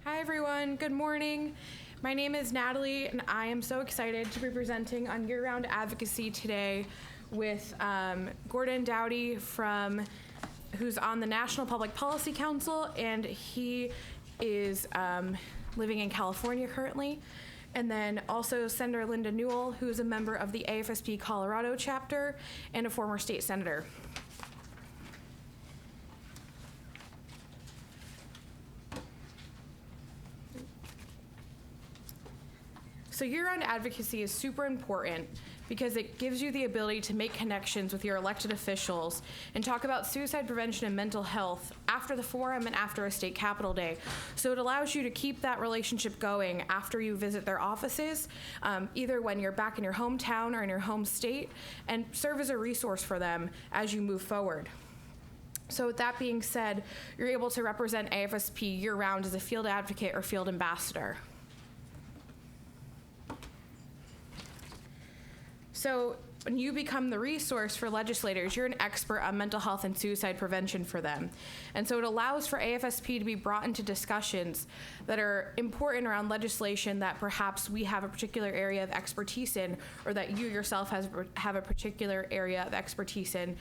Hi everyone, good morning. My name is Natalie and I am so excited to be presenting on year-round advocacy today with Gordon Dowdy who's on the National Public Policy Council, and he is living in California currently. And then also Senator Linda Newell, who is a member of the AFSP Colorado chapter and a former state senator. So year-round advocacy is super important because it gives you the ability to make connections with your elected officials and talk about suicide prevention and mental health after the forum and after a state capitol day. So it allows you to keep that relationship going after you visit their offices, either when you're back in your hometown or in your home state, and serve as a resource for them as you move forward. So with that being said, you're able to represent AFSP year-round as a field advocate or field ambassador. So when you become the resource for legislators, you're an expert on mental health and suicide prevention for them. And so it allows for AFSP to be brought into discussions that are important around legislation that perhaps we have a particular area of expertise in, or that you yourself have a particular area of expertise in,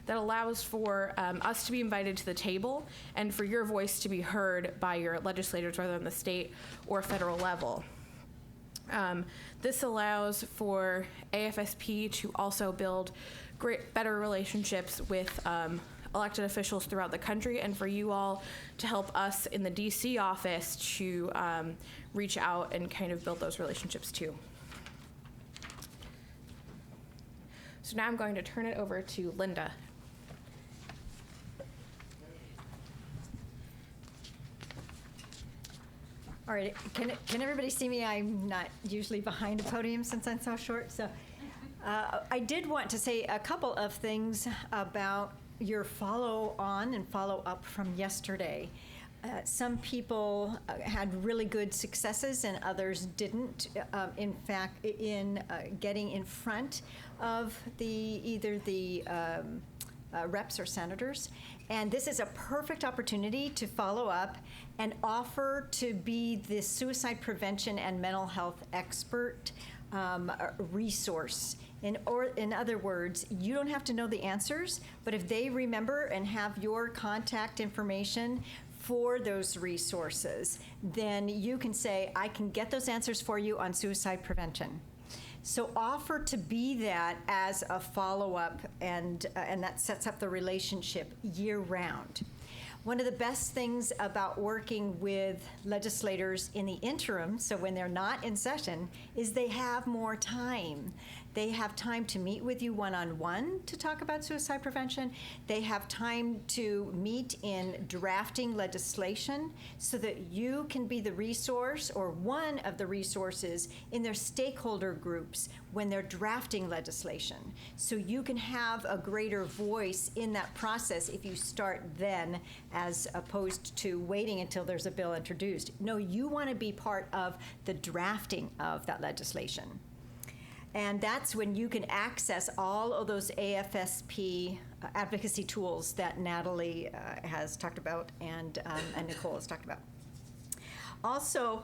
that allows for us to be invited to the table and for your voice to be heard by your legislators, whether on the state or federal level. This allows for AFSP to also build better relationships with elected officials throughout the country, and for you all to help us in the DC office to reach out and kind of build those relationships too. So now I'm going to turn it over to Linda. All right, can everybody see me? I'm not usually behind a podium since I'm so short. So I did want to say a couple of things about your follow-on and follow-up from yesterday. Some people had really good successes and others didn't. In fact, in getting in front of either the reps or senators. And this is a perfect opportunity to follow up and offer to be the suicide prevention and mental health expert resource. In other words, you don't have to know the answers, but if they remember and have your contact information for those resources, then you can say, I can get those answers for you on suicide prevention. So offer to be that as a follow-up, and that sets up the relationship year-round. One of the best things about working with legislators in the interim, so when they're not in session, is they have more time. They have time to meet with you one-on-one to talk about suicide prevention. They have time to meet in drafting legislation so that you can be the resource or one of the resources in their stakeholder groups when they're drafting legislation. So you can have a greater voice in that process if you start then, as opposed to waiting until there's a bill introduced. No, you want to be part of the drafting of that legislation. And that's when you can access all of those AFSP advocacy tools that Natalie has talked about and Nicole has talked about. Also,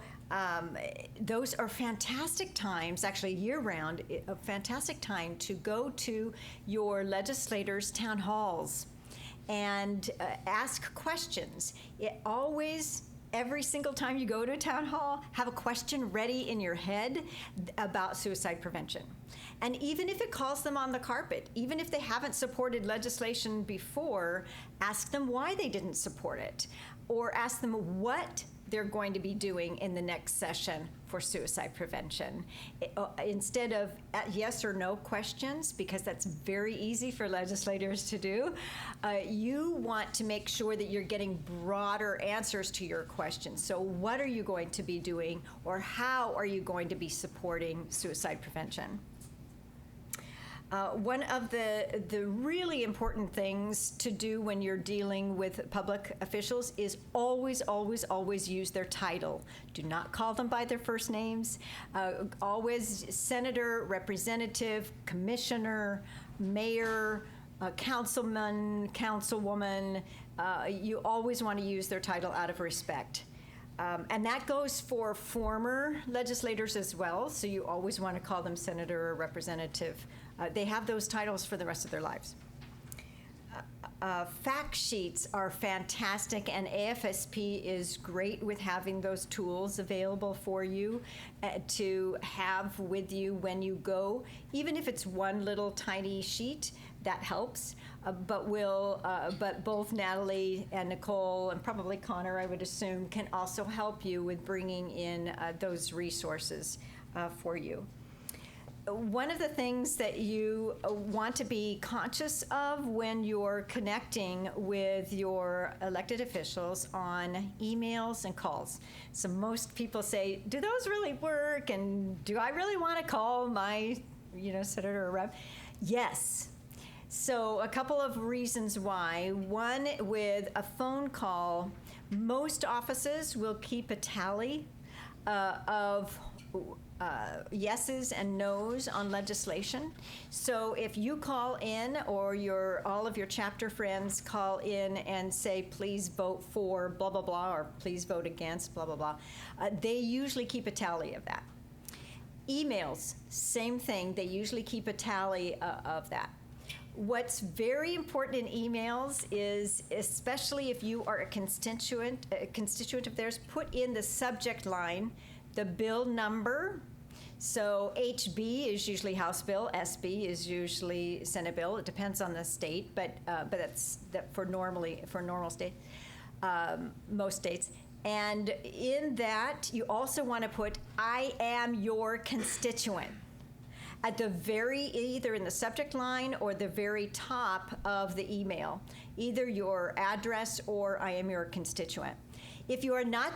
those are fantastic times, actually year-round, a fantastic time to go to your legislators' town halls and ask questions. Every single time you go to a town hall, have a question ready in your head about suicide prevention. And even if it calls them on the carpet, even if they haven't supported legislation before, ask them why they didn't support it, or ask them what they're going to be doing in the next session for suicide prevention. Instead of yes or no questions, because that's very easy for legislators to do, you want to make sure that you're getting broader answers to your questions. So what are you going to be doing, or how are you going to be supporting suicide prevention? One of the really important things to do when you're dealing with public officials is always, always, always use their title. Do not call them by their first names. Always senator, representative, commissioner, mayor, councilman, councilwoman. You always want to use their title out of respect. And that goes for former legislators as well, so you always want to call them senator or representative. They have those titles for the rest of their lives. Fact sheets are fantastic, and AFSP is great with having those tools available for you to have with you when you go. Even if it's one little tiny sheet, that helps. But both Natalie and Nicole, and probably Connor, I would assume, can also help you with bringing in those resources for you. One of the things that you want to be conscious of when you're connecting with your elected officials on emails and calls. So most people say, do those really work? And do I really want to call my, senator or rep? Yes. So a couple of reasons why. One, with a phone call, most offices will keep a tally of yeses and nos on legislation. So if you call in, or all of your chapter friends call in and say, please vote for blah, blah, blah, or please vote against blah, blah, blah, they usually keep a tally of that. Emails, same thing. They usually keep a tally of that. What's very important in emails is, especially if you are a constituent of theirs, put in the subject line the bill number. So HB is usually House bill, SB is usually Senate bill. It depends on the state, but that's for normal state, most states. And in that, you also want to put, I am your constituent, at the either in the subject line or the very top of the email, either your address or I am your constituent. If you are not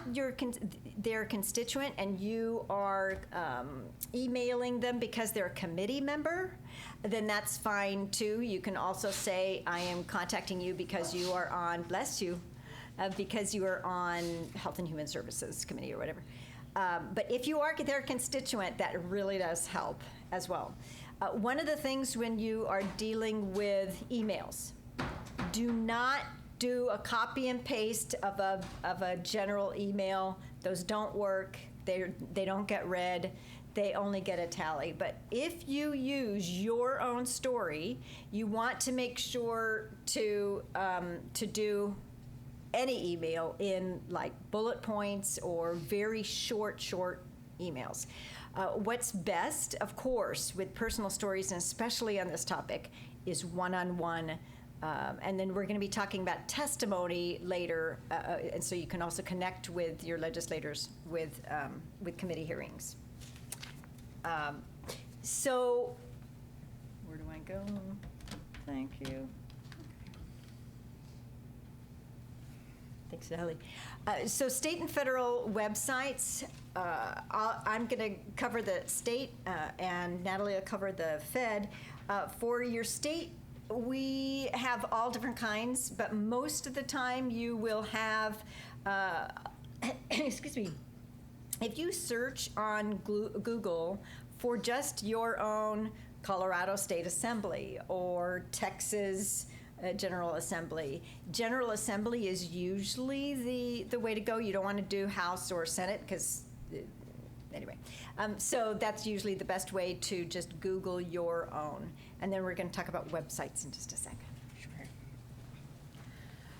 their constituent and you are emailing them because they're a committee member, then that's fine too. You can also say, I am contacting you because you are on, bless you, because you are on Health and Human Services Committee or whatever. But if you are their constituent, that really does help as well. One of the things when you are dealing with emails, do not do a copy and paste of a general email. Those don't work. They don't get read. They only get a tally. But if you use your own story, you want to make sure to do any email in like bullet points or very short emails. What's best, of course, with personal stories, and especially on this topic, is one-on-one. And then we're going to be talking about testimony later, and so you can also connect with your legislators with committee hearings. So where do I go? Thank you. Thanks, Sally. So state and federal websites, I'm going to cover the state, and Natalie will cover the Fed. For your state, we have all different kinds, but most of the time you will have, excuse me, if you search on Google for just your own Colorado State Assembly or Texas General Assembly. General Assembly is usually the way to go. You don't want to do House or Senate because, anyway. So that's usually the best way to just Google your own. And then we're going to talk about websites in just a second.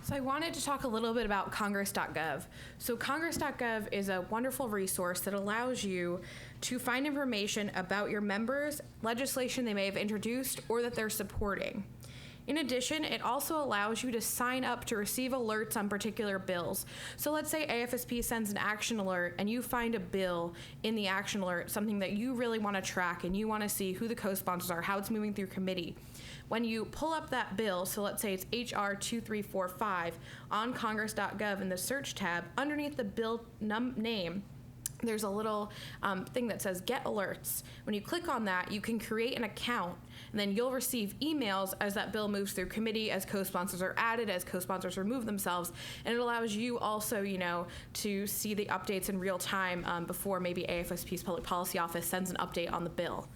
So I wanted to talk a little bit about Congress.gov. So Congress.gov is a wonderful resource that allows you to find information about your members, legislation they may have introduced, or that they're supporting. In addition, it also allows you to sign up to receive alerts on particular bills. So let's say AFSP sends an action alert and you find a bill in the action alert, something that you really want to track and you want to see who the co-sponsors are, how it's moving through committee. When you pull up that bill, so let's say it's HR 2345 on Congress.gov in the search tab, underneath the bill name, there's a little thing that says Get Alerts. When you click on that, you can create an account, and then you'll receive emails as that bill moves through committee, as co-sponsors are added, as co-sponsors remove themselves, and it allows you also, to see the updates in real time before maybe AFSP's Public Policy Office sends an update on the bill.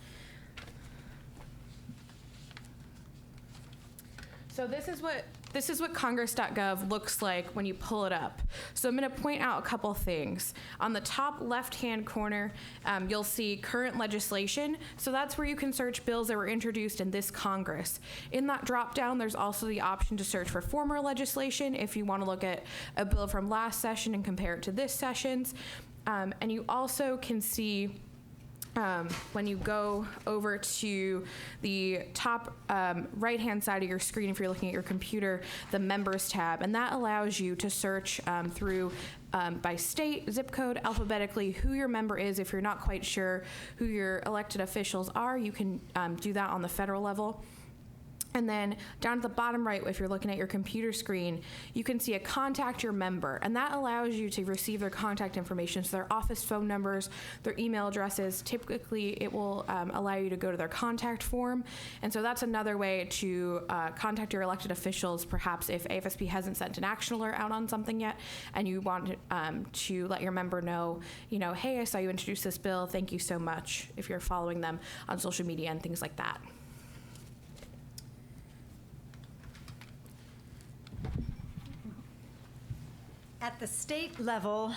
So this is what this is what Congress.gov looks like when you pull it up. So I'm going to point out a couple things. On the top left-hand corner, you'll see current legislation. So that's where you can search bills that were introduced in this Congress. In that drop-down, there's also the option to search for former legislation if you want to look at a bill from last session and compare it to this session's. And you also can see when you go over to the top right-hand side of your screen, if you're looking at your computer, the Members tab, and that allows you to search through by state, zip code, alphabetically, who your member is. If you're not quite sure who your elected officials are, you can do that on the federal level. And then down at the bottom right, if you're looking at your computer screen, you can see a contact your member, and that allows you to receive their contact information, so their office phone numbers, their email addresses. Typically, it will allow you to go to their contact form, and so that's another way to contact your elected officials, perhaps if AFSP hasn't sent an action alert out on something yet, and you want to let your member know, hey, I saw you introduce this bill, thank you so much, if you're following them on social media and things like that. At the state level,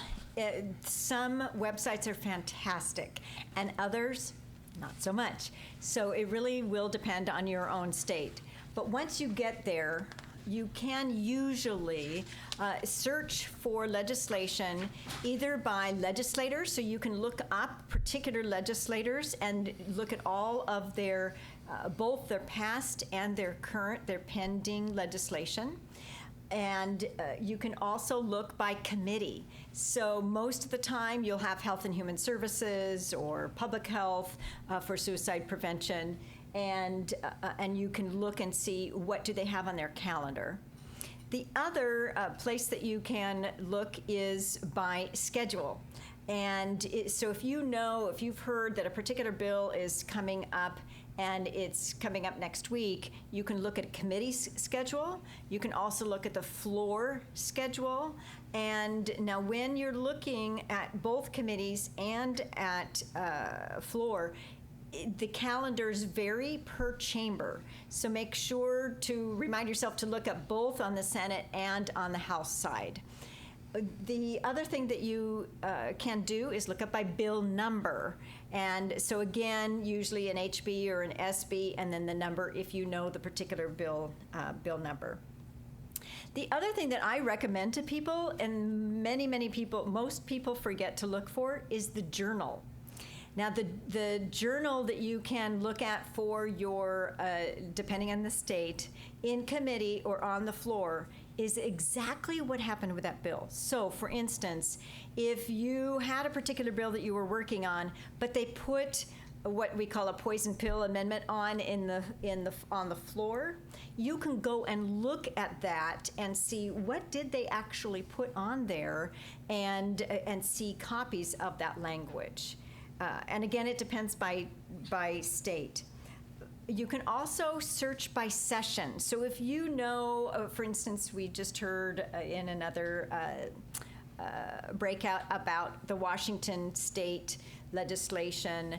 some websites are fantastic, and others, not so much. So it really will depend on your own state. But once you get there, you can usually search for legislation either by legislators, so you can look up particular legislators and look at all of their, both their past and their current, their pending legislation. And you can also look by committee. So most of the time you'll have Health and Human Services or Public Health for suicide prevention, and you can look and see what do they have on their calendar. The other place that you can look is by schedule. And so if you've heard that a particular bill is coming up and it's coming up next week, you can look at a committee schedule. You can also look at the floor schedule. And now when you're looking at both committees and at floor, the calendars vary per chamber. So make sure to remind yourself to look up both on the Senate and on the House side. The other thing that you can do is look up by bill number. And so again, usually an HB or an SB, and then the number if you know the particular bill number. The other thing that I recommend to people, and most people forget to look for, is the journal. Now, the journal that you can look at for your, depending on the state, in committee or on the floor, is exactly what happened with that bill. So, for instance, if you had a particular bill that you were working on, but they put what we call a poison pill amendment on on the floor, you can go and look at that and see what did they actually put on there, and see copies of that language. And again, it depends by state. You can also search by session. So if you know, for instance, we just heard in another breakout about the Washington state legislation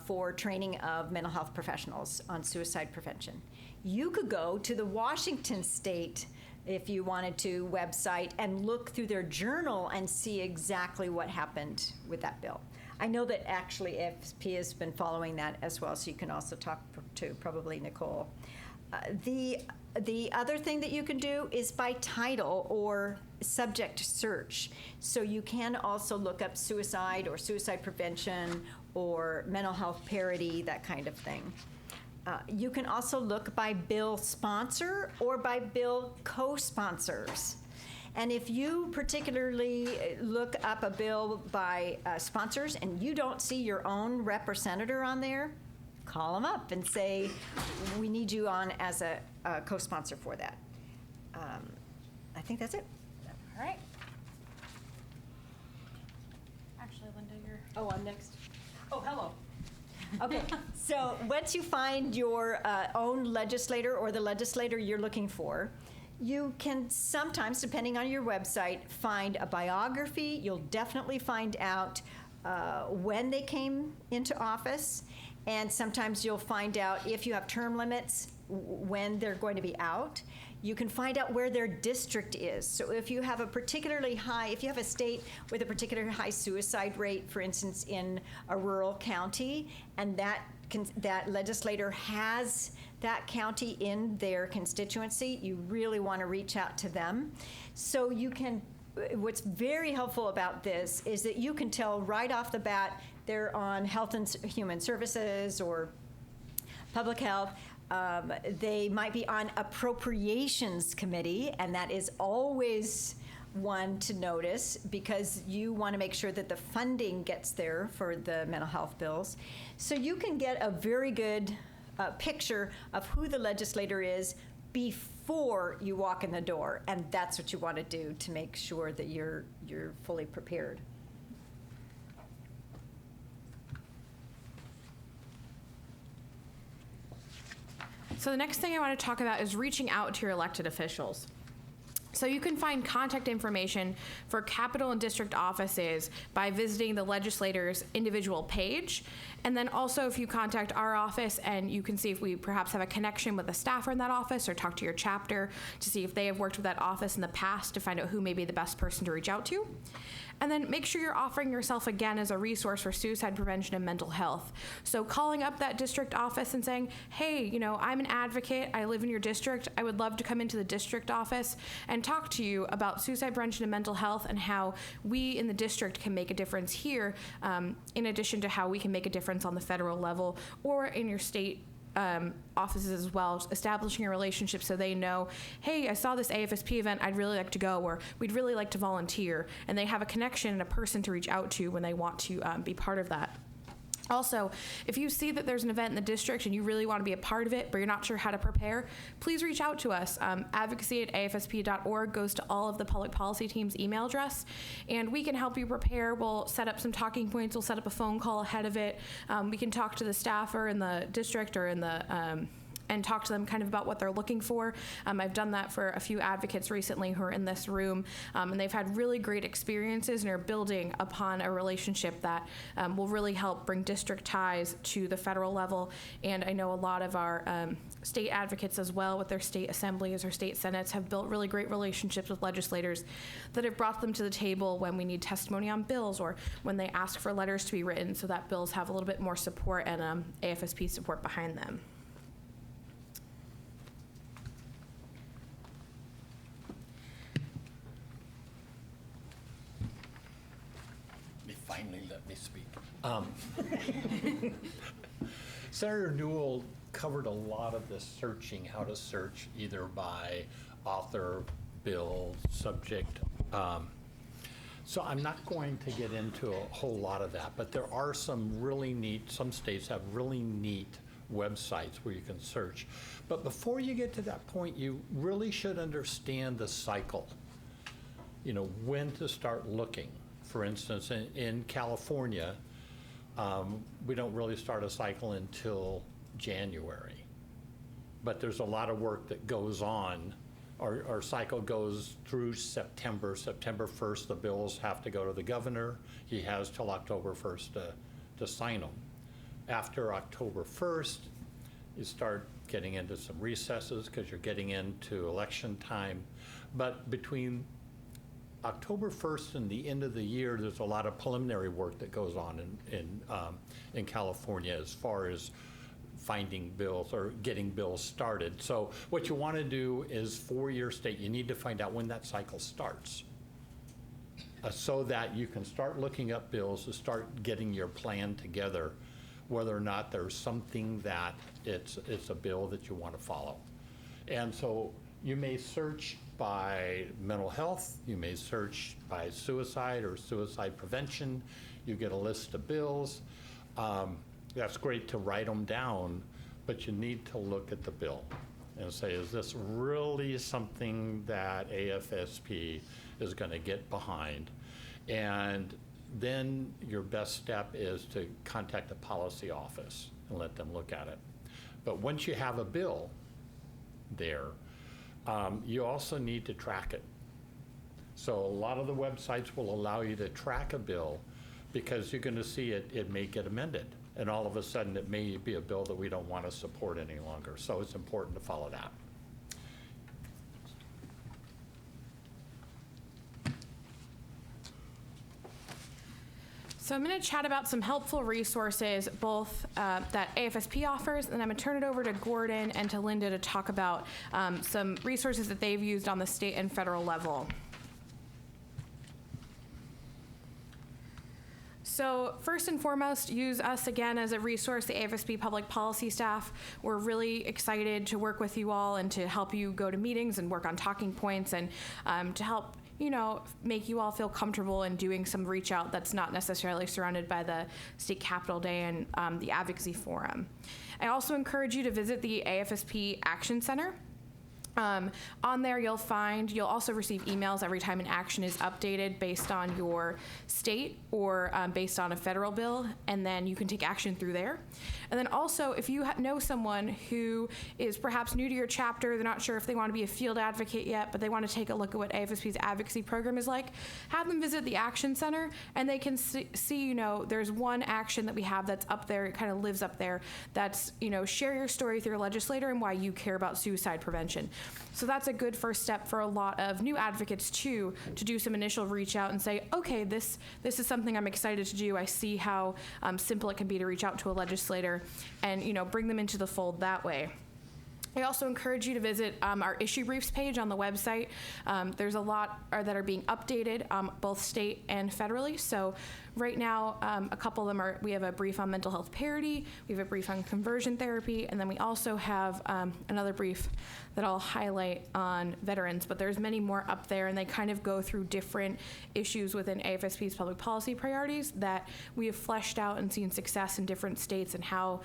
for training of mental health professionals on suicide prevention. You could go to the Washington state, if you wanted to, website and look through their journal and see exactly what happened with that bill. I know that actually AFSP has been following that as well, so you can also talk to probably Nicole. The other thing that you can do is by title or subject search. So you can also look up suicide or suicide prevention or mental health parity, that kind of thing. You can also look by bill sponsor or by bill co-sponsors. And if you particularly look up a bill by sponsors and you don't see your own rep or senator on there, call them up and say, we need you on as a co-sponsor for that. I think that's it. All right. Actually, Linda, you're... Oh, I'm next. Oh, hello. Okay, so once you find your own legislator or the legislator you're looking for, you can sometimes, depending on your website, find a biography. You'll definitely find out when they came into office, and sometimes you'll find out if you have term limits, when they're going to be out. You can find out where their district is. So if you have if you have a state with a particularly high suicide rate, for instance, in a rural county, and that legislator has that county in their constituency, you really want to reach out to them. So what's very helpful about this is that you can tell right off the bat they're on Health and Human Services or Public Health. They might be on Appropriations Committee, and that is always one to notice because you want to make sure that the funding gets there for the mental health bills. So you can get a very good picture of who the legislator is before you walk in the door, and that's what you want to do to make sure that you're fully prepared. So the next thing I want to talk about is reaching out to your elected officials. So you can find contact information for capital and district offices by visiting the legislator's individual page. And then also if you contact our office, and you can see if we perhaps have a connection with a staffer in that office, or talk to your chapter to see if they have worked with that office in the past to find out who may be the best person to reach out to. And then make sure you're offering yourself again as a resource for suicide prevention and mental health. So calling up that district office and saying, hey, I'm an advocate, I live in your district, I would love to come into the district office and talk to you about suicide prevention and mental health and how we in the district can make a difference here, in addition to how we can make a difference on the federal level or in your state offices as well, establishing a relationship so they know, hey, I saw this AFSP event, I'd really like to go, or we'd really like to volunteer, and they have a connection and a person to reach out to when they want to be part of that. Also, if you see that there's an event in the district and you really want to be a part of it, but you're not sure how to prepare, please reach out to us. Advocacy@afsp.org goes to all of the public policy team's email address, and we can help you prepare. We'll set up some talking points. We'll set up a phone call ahead of it. We can talk to the staffer in the district or in the and talk to them kind of about what they're looking for. I've done that for a few advocates recently who are in this room, and they've had really great experiences and are building upon a relationship that will really help bring district ties to the federal level. And I know a lot of our state advocates as well with their state assemblies or state senates have built really great relationships with legislators that have brought them to the table when we need testimony on bills or when they ask for letters to be written so that bills have a little bit more support and AFSP support behind them. Finally let me speak. Senator Newell covered a lot of the searching, how to search either by author, bill, subject. So I'm not going to get into a whole lot of that, but there are some states have really neat websites where you can search. But before you get to that point, you really should understand the cycle, when to start looking. For instance, in California, we don't really start a cycle until January. But there's a lot of work that goes on. Our cycle goes through September. September 1st, the bills have to go to the governor. He has till October 1st to sign them. After October 1st, you start getting into some recesses because you're getting into election time. But between October 1st and the end of the year, there's a lot of preliminary work that goes on in California as far as finding bills or getting bills started. So what you want to do is for your state, you need to find out when that cycle starts so that you can start looking up bills to start getting your plan together, whether or not there's something that it's a bill that you want to follow. And so you may search by mental health, you may search by suicide or suicide prevention, you get a list of bills. That's great to write them down, but you need to look at the bill and say, is this really something that AFSP is going to get behind? And then your best step is to contact the policy office and let them look at it. But once you have a bill there, you also need to track it. So a lot of the websites will allow you to track a bill because you're going to see it may get amended. And all of a sudden it may be a bill that we don't want to support any longer. So it's important to follow that. So I'm going to chat about some helpful resources, both that AFSP offers, and I'm going to turn it over to Gordon and to Linda to talk about some resources that they've used on the state and federal level. So first and foremost, use us again as a resource, the AFSP public policy staff. We're really excited to work with you all and to help you go to meetings and work on talking points and to help make you all feel comfortable in doing some reach out that's not necessarily surrounded by the State Capitol Day and the Advocacy Forum. I also encourage you to visit the AFSP Action Center. On there, you'll also receive emails every time an action is updated based on your state or based on a federal bill, and then you can take action through there. And then also, if you know someone who is perhaps new to your chapter, they're not sure if they want to be a field advocate yet, but they want to take a look at what AFSP's advocacy program is like, have them visit the Action Center, and they can see there's one action that we have that's up there, it kind of lives up there, that's, share your story with your legislator and why you care about suicide prevention. So that's a good first step for a lot of new advocates too, to do some initial reach out and say, okay, this is something I'm excited to do. I see how simple it can be to reach out to a legislator and bring them into the fold that way. I also encourage you to visit our issue briefs page on the website. There's a lot that are being updated, both state and federally. So right now, a couple of them we have a brief on mental health parity, we have a brief on conversion therapy, and then we also have another brief that I'll highlight on veterans, but there's many more up there, and they kind of go through different issues within AFSP's public policy priorities that we have fleshed out and seen success in different states and how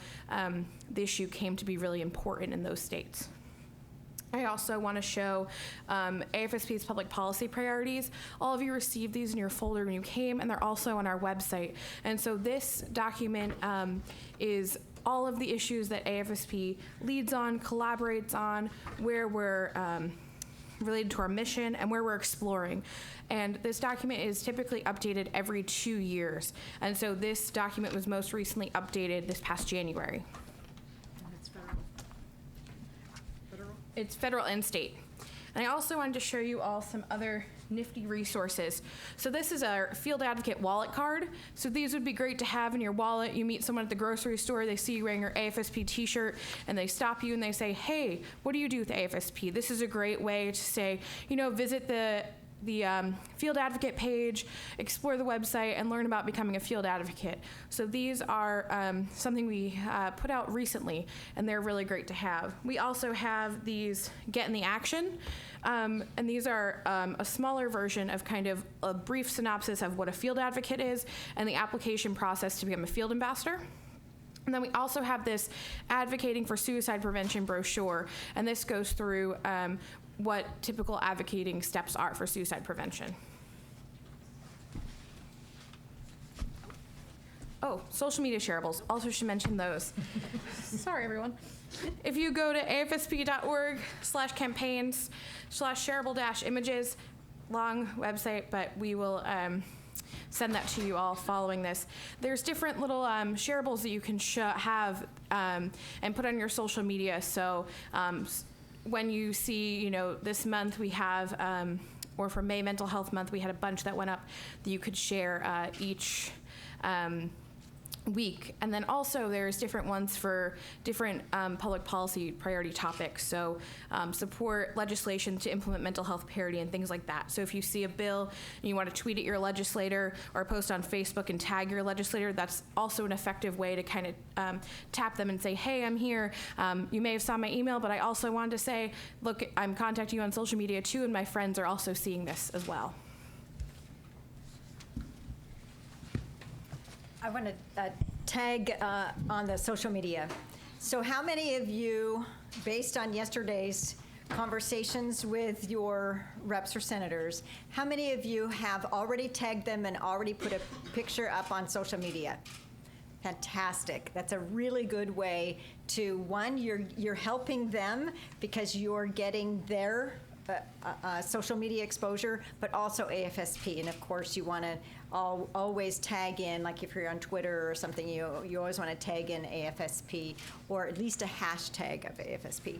the issue came to be really important in those states. I also want to show AFSP's public policy priorities. All of you received these in your folder when you came, and they're also on our website. And so this document is all of the issues that AFSP leads on, collaborates on, where we're related to our mission, and where we're exploring. And this document is typically updated every 2 years. And so this document was most recently updated this past January. It's federal and state. And I also wanted to show you all some other nifty resources. So this is our Field Advocate wallet card. So these would be great to have in your wallet. You meet someone at the grocery store, they see you wearing your AFSP t-shirt, and they stop you and they say, hey, what do you do with AFSP? This is a great way to say, visit the Field Advocate page, explore the website, and learn about becoming a field advocate. So these are something we put out recently, and they're really great to have. We also have these Get in the Action, and these are a smaller version of kind of a brief synopsis of what a field advocate is and the application process to become a field ambassador. And then we also have this Advocating for Suicide Prevention brochure, and this goes through what typical advocating steps are for suicide prevention. Oh, social media shareables. Also should mention those. Sorry, everyone. If you go to afsp.org/campaigns/shareable-images, long website, but we will send that to you all following this. There's different little shareables that you can have and put on your social media. So when you see, this month we have, or for May Mental Health Month, we had a bunch that went up that you could share each week. And then also there's different ones for different public policy priority topics. So support legislation to implement mental health parity and things like that. So if you see a bill and you want to tweet at your legislator or post on Facebook and tag your legislator, that's also an effective way to kind of tap them and say, hey, I'm here. You may have saw my email, but I also wanted to say, look, I'm contacting you on social media too, and my friends are also seeing this as well. I want to tag on the social media. So how many of you, based on yesterday's conversations with your reps or senators, how many of you have already tagged them and already put a picture up on social media? Fantastic. That's a really good way to, one, you're helping them because you're getting their social media exposure, but also AFSP. And of course, you want to always tag in, like if you're on Twitter or something, you always want to tag in AFSP, or at least a hashtag of AFSP.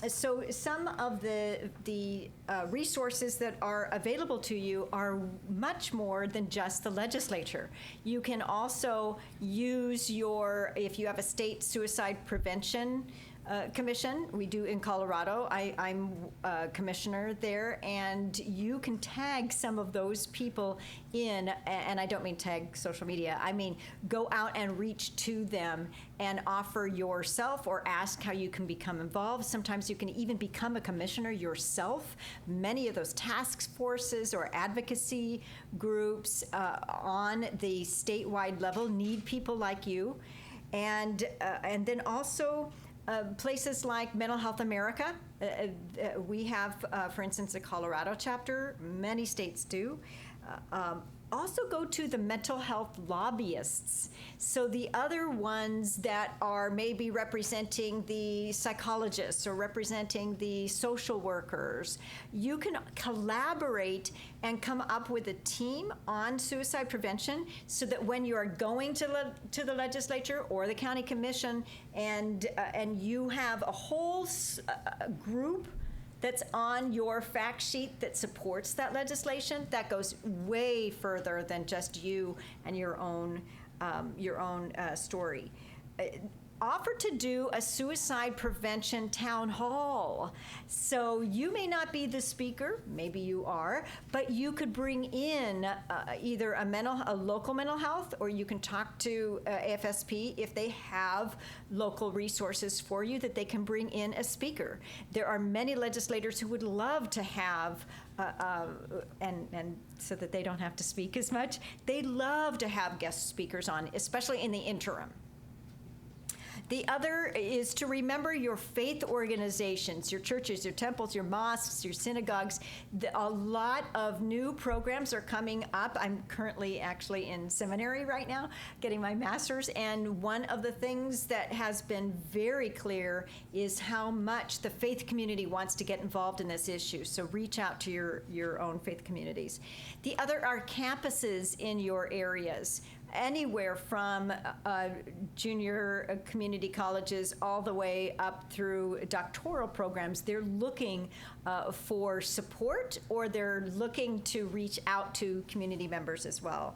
So some of the resources that are available to you are much more than just the legislature. You can also use if you have a state suicide prevention commission, we do in Colorado. I'm a commissioner there, and you can tag some of those people in, and I don't mean tag social media, I mean go out and reach to them and offer yourself or ask how you can become involved. Sometimes you can even become a commissioner yourself. Many of those task forces or advocacy groups on the statewide level need people like you. And then also, places like Mental Health America, we have, for instance, a Colorado chapter, many states do. Also go to the mental health lobbyists. So the other ones that are maybe representing the psychologists or representing the social workers, you can collaborate and come up with a team on suicide prevention so that when you are going to the legislature or the county commission and you have a whole group that's on your fact sheet that supports that legislation, that goes way further than just you and your own story. Offer to do a suicide prevention town hall. So you may not be the speaker, maybe you are, but you could bring in either a local mental health, or you can talk to AFSP if they have local resources for you that they can bring in a speaker. There are many legislators who would love to have and so that they don't have to speak as much, they love to have guest speakers on, especially in the interim. The other is to remember your faith organizations, your churches, your temples, your mosques, your synagogues. A lot of new programs are coming up. I'm currently actually in seminary right now, getting my master's, and one of the things that has been very clear is how much the faith community wants to get involved in this issue. So reach out to your own faith communities. The other are campuses in your areas. Anywhere from junior community colleges all the way up through doctoral programs, they're looking for support, or they're looking to reach out to community members as well.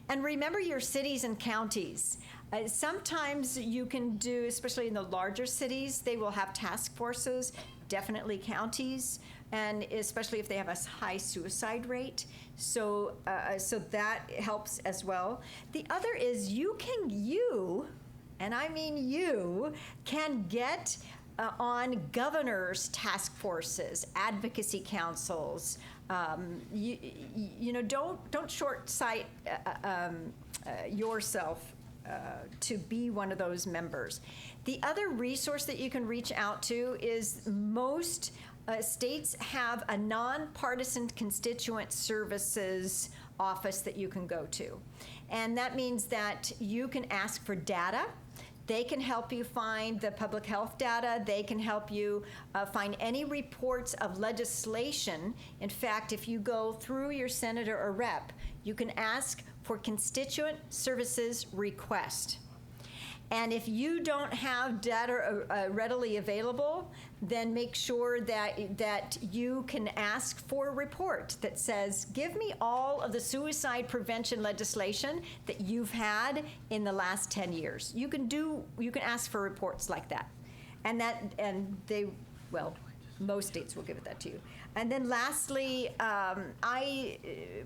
And remember your cities and counties. Sometimes you can do, especially in the larger cities, they will have task forces, definitely counties, and especially if they have a high suicide rate. So that helps as well. The other is you can get on governors' task forces, advocacy councils. Don't short sight yourself to be one of those members. The other resource that you can reach out to is most states have a nonpartisan constituent services office that you can go to. And that means that you can ask for data. They can help you find the public health data. They can help you find any reports of legislation. In fact, if you go through your senator or rep, you can ask for constituent services request. And if you don't have data readily available, then make sure that you can ask for a report that says, give me all of the suicide prevention legislation that you've had in the last 10 years. You can ask for reports like that. Most states will give that to you. And then lastly, I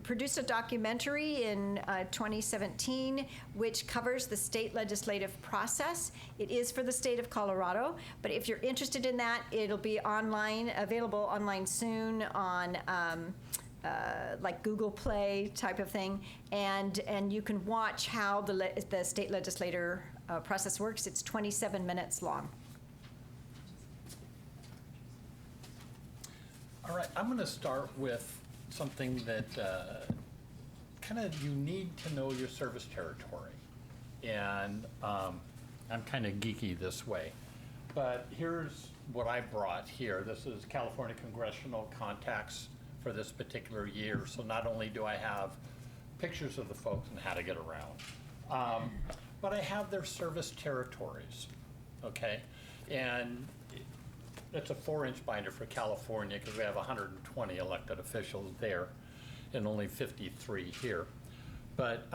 produced a documentary in 2017 which covers the state legislative process. It is for the state of Colorado, but if you're interested in that, it'll be available online soon on like Google Play type of thing, and you can watch how the state legislator process works. It's 27 minutes long. All right, I'm going to start with something that you need to know your service territory. And I'm kind of geeky this way. But here's what I brought here. This is California congressional contacts for this particular year. So not only do I have pictures of the folks and how to get around, but I have their service territories, okay? And it's a 4-inch binder for California because we have 120 elected officials there and only 53 here. But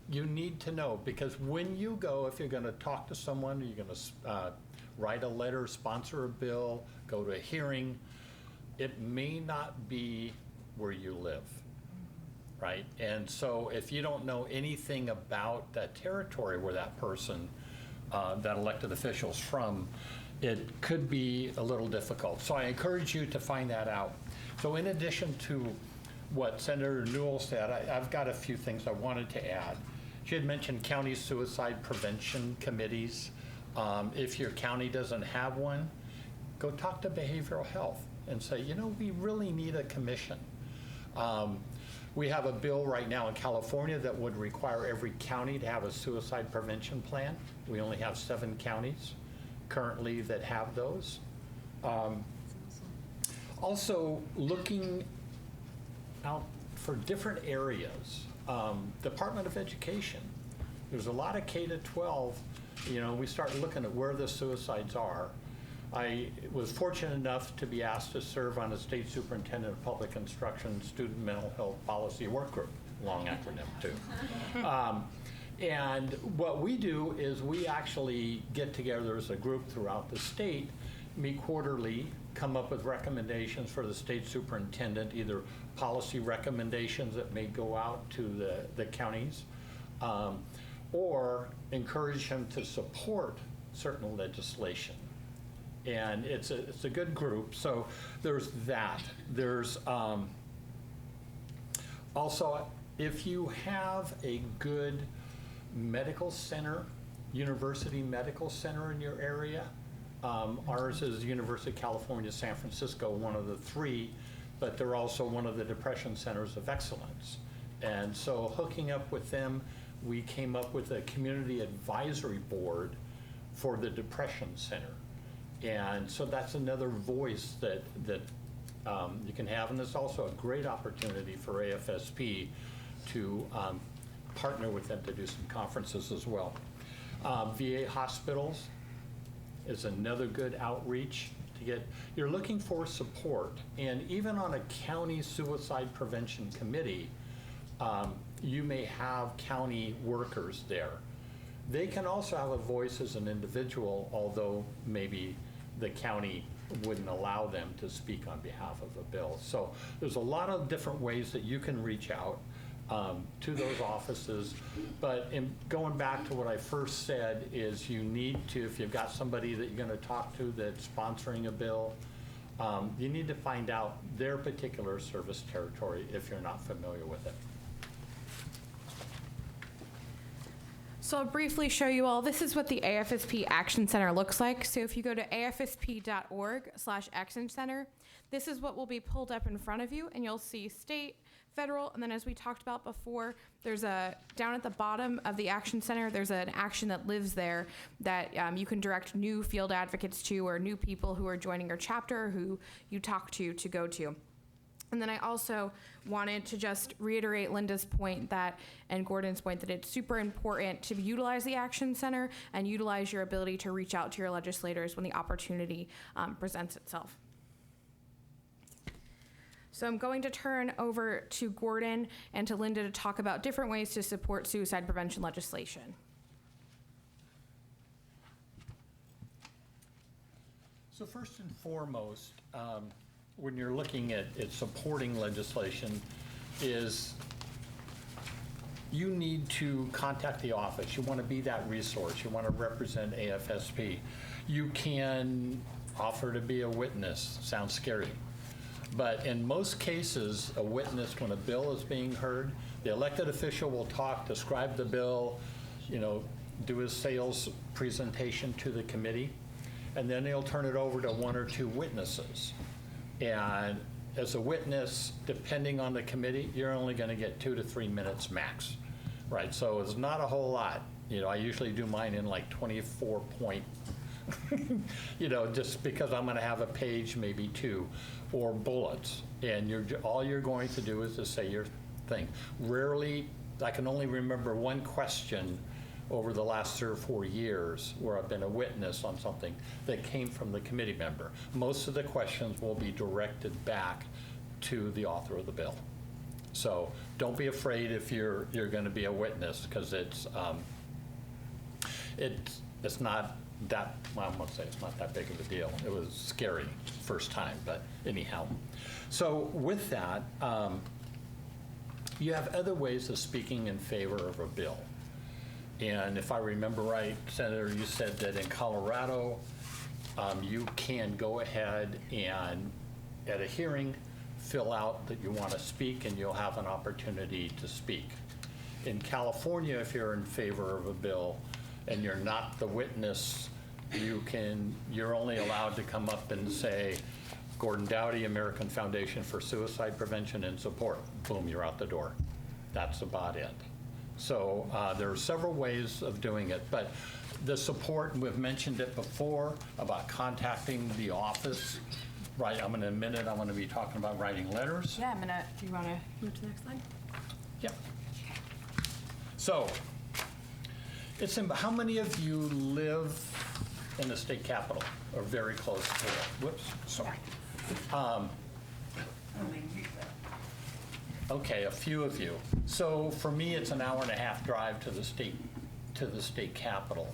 you need to know, because when you go, if you're going to talk to someone, you're going to write a letter, sponsor a bill, go to a hearing, it may not be where you live, right? And so if you don't know anything about that territory where that person, that elected official's from, it could be a little difficult. So I encourage you to find that out. So in addition to what Senator Newell said, I've got a few things I wanted to add. She had mentioned county suicide prevention committees. If your county doesn't have one, go talk to behavioral health and say, you know, we really need a commission. We have a bill right now in California that would require every county to have a suicide prevention plan. We only have 7 counties currently that have those. Also, looking out for different areas. Department of Education. There's a lot of K-12. You know, we start looking at where the suicides are. I was fortunate enough to be asked to serve on a state superintendent of public instruction student mental health policy work group, long acronym too. And what we do is we actually get together as a group throughout the state, meet quarterly, come up with recommendations for the state superintendent, either policy recommendations that may go out to the counties, or encourage them to support certain legislation. And it's a good group. So there's that. There's also, if you have a good medical center, university medical center in your area, ours is University of California, San Francisco, one of the 3, but they're also one of the depression centers of excellence. And so hooking up with them, we came up with a community advisory board for the depression center. And so that's another voice that you can have. And it's also a great opportunity for AFSP to partner with them to do some conferences as well. VA hospitals is another good outreach to get. You're looking for support. And even on a county suicide prevention committee, you may have county workers there. They can also have a voice as an individual, although maybe the county wouldn't allow them to speak on behalf of a bill. So there's a lot of different ways that you can reach out to those offices. But in going back to what I first said is you need to, if you've got somebody that you're going to talk to that's sponsoring a bill, you need to find out their particular service territory if you're not familiar with it. So I'll briefly show you all, this is what the AFSP Action Center looks like. So if you go to afsp.org/Action Center, this is what will be pulled up in front of you, and you'll see state, federal, and then as we talked about before, there's down at the bottom of the Action Center, there's an action that lives there that you can direct new field advocates to, or new people who are joining your chapter who you talk to go to. And then I also wanted to just reiterate Linda's point and Gordon's point that it's super important to utilize the Action Center and utilize your ability to reach out to your legislators when the opportunity presents itself. So I'm going to turn over to Gordon and to Linda to talk about different ways to support suicide prevention legislation. So first and foremost, when you're looking at supporting legislation, is you need to contact the office. You want to be that resource. You want to represent AFSP. You can offer to be a witness. Sounds scary. But in most cases, a witness, when a bill is being heard, the elected official will talk, describe the bill, do his sales presentation to the committee, and then they'll turn it over to 1 or 2 witnesses. And as a witness, depending on the committee, you're only going to get 2 to 3 minutes max, right? So it's not a whole lot. I usually do mine in like 24 point, just because I'm going to have a page, maybe 2, or bullets. And all you're going to do is to say your thing. Rarely, I can only remember one question over the last 3 or 4 years where I've been a witness on something that came from the committee member. Most of the questions will be directed back to the author of the bill. So don't be afraid if you're going to be a witness, because it's not that, well, I won't say it's not that big of a deal. It was scary first time, but anyhow. So with that, you have other ways of speaking in favor of a bill. And if I remember right, Senator, you said that in Colorado, you can go ahead and, at a hearing, fill out that you want to speak, and you'll have an opportunity to speak. In California, if you're in favor of a bill and you're not the witness, you're only allowed to come up and say, Gordon Dowdy, American Foundation for Suicide Prevention and Support. Boom, you're out the door. That's about it. So there are several ways of doing it, but the support, and we've mentioned it before, about contacting the office. Right, in a minute, I'm going to be talking about writing letters. Yeah, do you want to move to the next slide? Yep. So, how many of you live in the state capitol or very close to it? Whoops, sorry. Okay, a few of you. So for me, it's an hour and a half drive to the state capitol.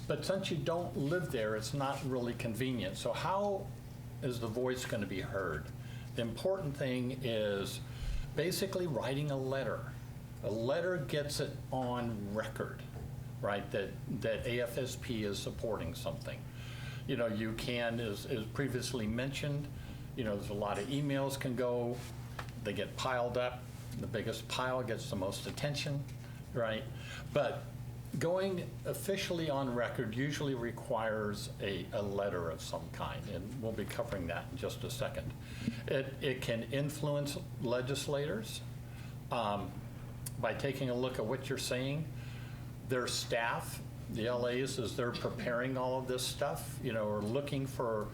But since you don't live there, it's not really convenient. So how is the voice going to be heard? The important thing is basically writing a letter. A letter gets it on record, right, that AFSP is supporting something. You can, as previously mentioned, there's a lot of emails can go, they get piled up. The biggest pile gets the most attention, right? But going officially on record usually requires a letter of some kind, and we'll be covering that in just a second. It can influence legislators by taking a look at what you're saying. Their staff, the LAs, as they're preparing all of this stuff, are looking for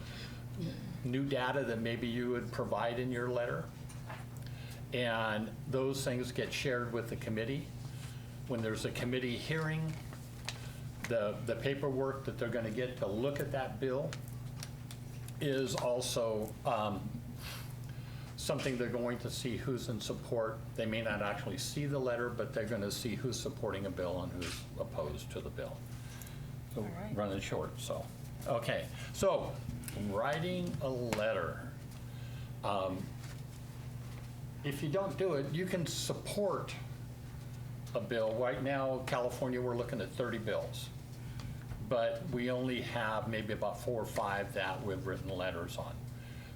new data that maybe you would provide in your letter. And those things get shared with the committee. When there's a committee hearing, the paperwork that they're going to get to look at that bill is also something they're going to see who's in support. They may not actually see the letter, but they're going to see who's supporting a bill and who's opposed to the bill. So right. Running short, so. Okay, so writing a letter. If you don't do it, you can support a bill. Right now, California, we're looking at 30 bills. But we only have maybe about 4 or 5 that we've written letters on.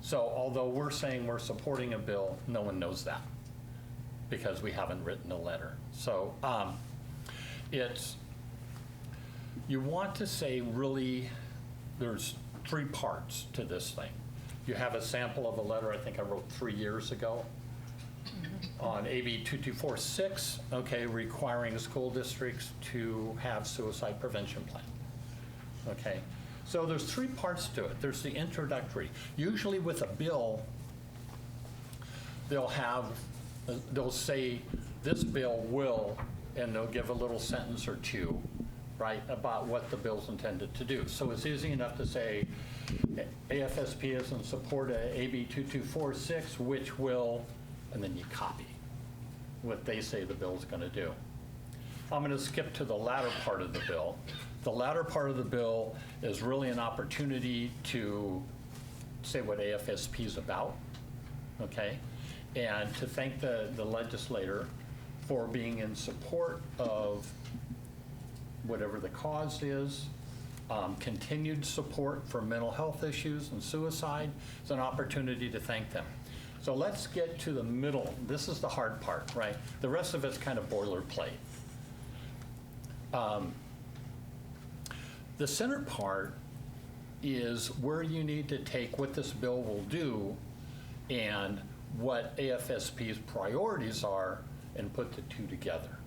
So although we're saying we're supporting a bill, no one knows that because we haven't written a letter. So you want to say really, there's 3 parts to this thing. You have a sample of a letter I think I wrote 3 years ago on AB 2246, okay, requiring school districts to have suicide prevention plan. Okay, so there's 3 parts to it. There's the introductory. Usually with a bill, they'll say this bill will, and they'll give a little sentence or 2, right, about what the bill's intended to do. So it's easy enough to say AFSP is in support of AB 2246, which will, and then you copy what they say the bill's going to do. I'm going to skip to the latter part of the bill. The latter part of the bill is really an opportunity to say what AFSP is about, okay? And to thank the legislator for being in support of whatever the cause is. Continued support for mental health issues and suicide is an opportunity to thank them. So let's get to the middle. This is the hard part, right? The rest of it's kind of boilerplate. The center part is where you need to take what this bill will do and what AFSP's priorities are and put the 2 together,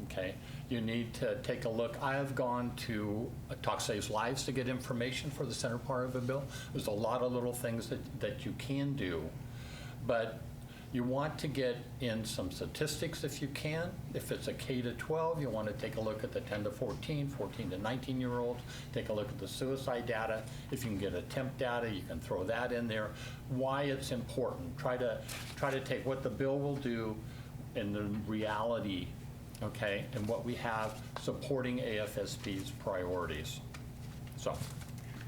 okay? You need to take a look. I have gone to Talk Saves Lives to get information for the center part of the bill. There's a lot of little things that you can do, but You want to get in some statistics if you can. If it's a K to 12, you want to take a look at the 10 to 14, 14 to 19-year-olds. Take a look at the suicide data. If you can get attempt data, you can throw that in there. Why it's important. Try to take what the bill will do and the reality, okay, and what we have supporting AFSP's priorities. So.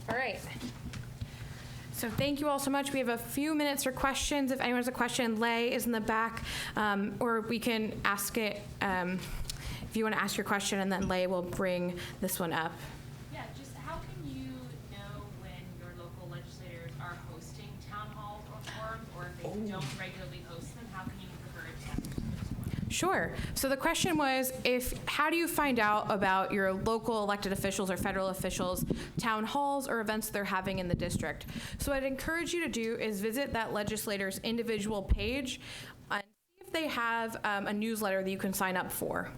All right. So thank you all so much. We have a few minutes for questions. If anyone has a question, Lay is in the back, or we can ask it if you want to ask your question, and then Lay will bring this one up. Yeah, just how can you know when your local legislators are hosting town halls or forums, or if they don't regularly host them, how can you refer to those ones? Sure. So the question was, how do you find out about your local elected officials or federal officials, town halls or events they're having in the district? So what I'd encourage you to do is visit that legislator's individual page and see if they have a newsletter that you can sign up for.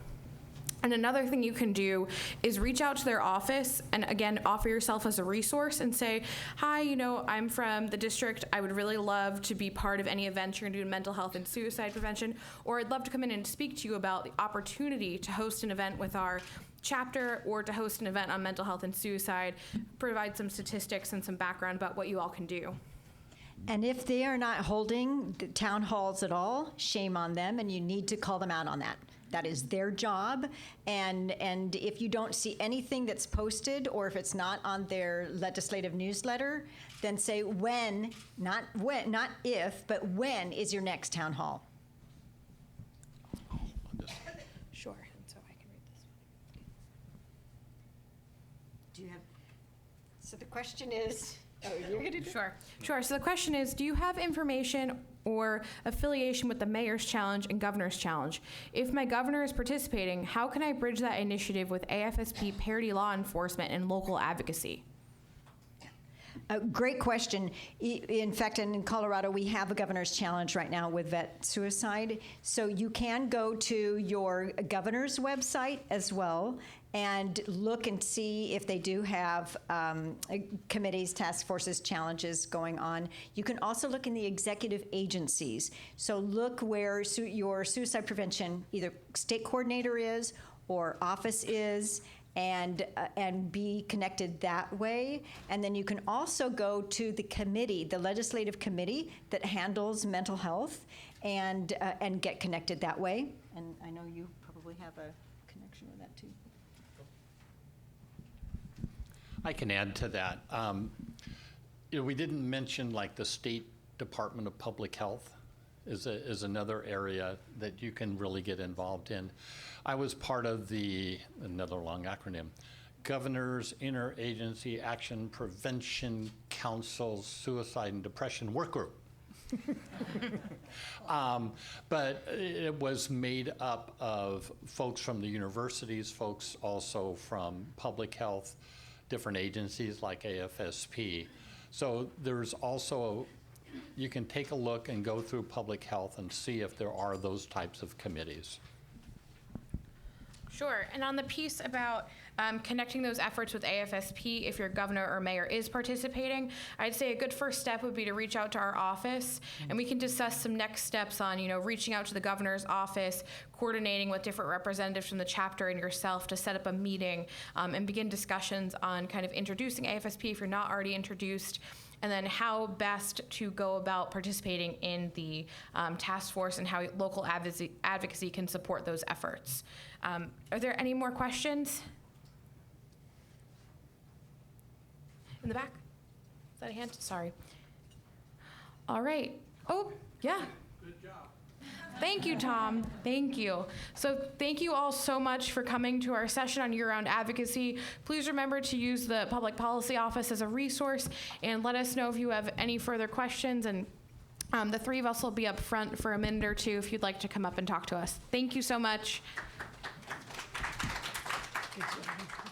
And another thing you can do is reach out to their office and, again, offer yourself as a resource and say, hi, I'm from the district. I would really love to be part of any event you're going to do in mental health and suicide prevention, or I'd love to come in and speak to you about the opportunity to host an event with our chapter or to host an event on mental health and suicide, provide some statistics and some background about what you all can do. And if they are not holding the town halls at all, shame on them, and you need to call them out on that. That is their job, and if you don't see anything that's posted, or if it's not on their legislative newsletter, then say when, not if, but when is your next town hall? Sure. And so I can read this one. Do you have? So the question is. Oh, you're gonna do? Sure. So the question is, do you have information or affiliation with the Mayor's Challenge and Governor's Challenge? If my governor is participating, how can I bridge that initiative with AFSP parity law enforcement and local advocacy? Great question. In fact, in Colorado, we have a governor's challenge right now with vet suicide. So you can go to your governor's website as well and look and see if they do have committees, task forces, challenges going on. You can also look in the executive agencies. So look where your suicide prevention, either state coordinator is or office is, and be connected that way. And then you can also go to the committee, the legislative committee that handles mental health, and get connected that way. And I know you probably have a connection with that too. I can add to that. We didn't mention like the State Department of Public Health is another area that you can really get involved in. I was part of another long acronym, Governor's Interagency Action Prevention Council's Suicide and Depression Work Group. But it was made up of folks from the universities, folks also from public health, different agencies like AFSP. So there's also, you can take a look and go through public health and see if there are those types of committees. Sure. And on the piece about connecting those efforts with AFSP, if your governor or mayor is participating, I'd say a good first step would be to reach out to our office, and we can discuss some next steps on, reaching out to the governor's office, coordinating with different representatives from the chapter and yourself to set up a meeting and begin discussions on kind of introducing AFSP if you're not already introduced, and then how best to go about participating in the task force and how local advocacy can support those efforts. Are there any more questions? In the back? Is that a hand? Sorry. All right. Oh, yeah. Good job. Thank you, Tom. Thank you. So thank you all so much for coming to our session on year-round advocacy. Please remember to use the Public Policy Office as a resource, and let us know if you have any further questions. And the three of us will be up front for a minute or two if you'd like to come up and talk to us. Thank you so much. Good job.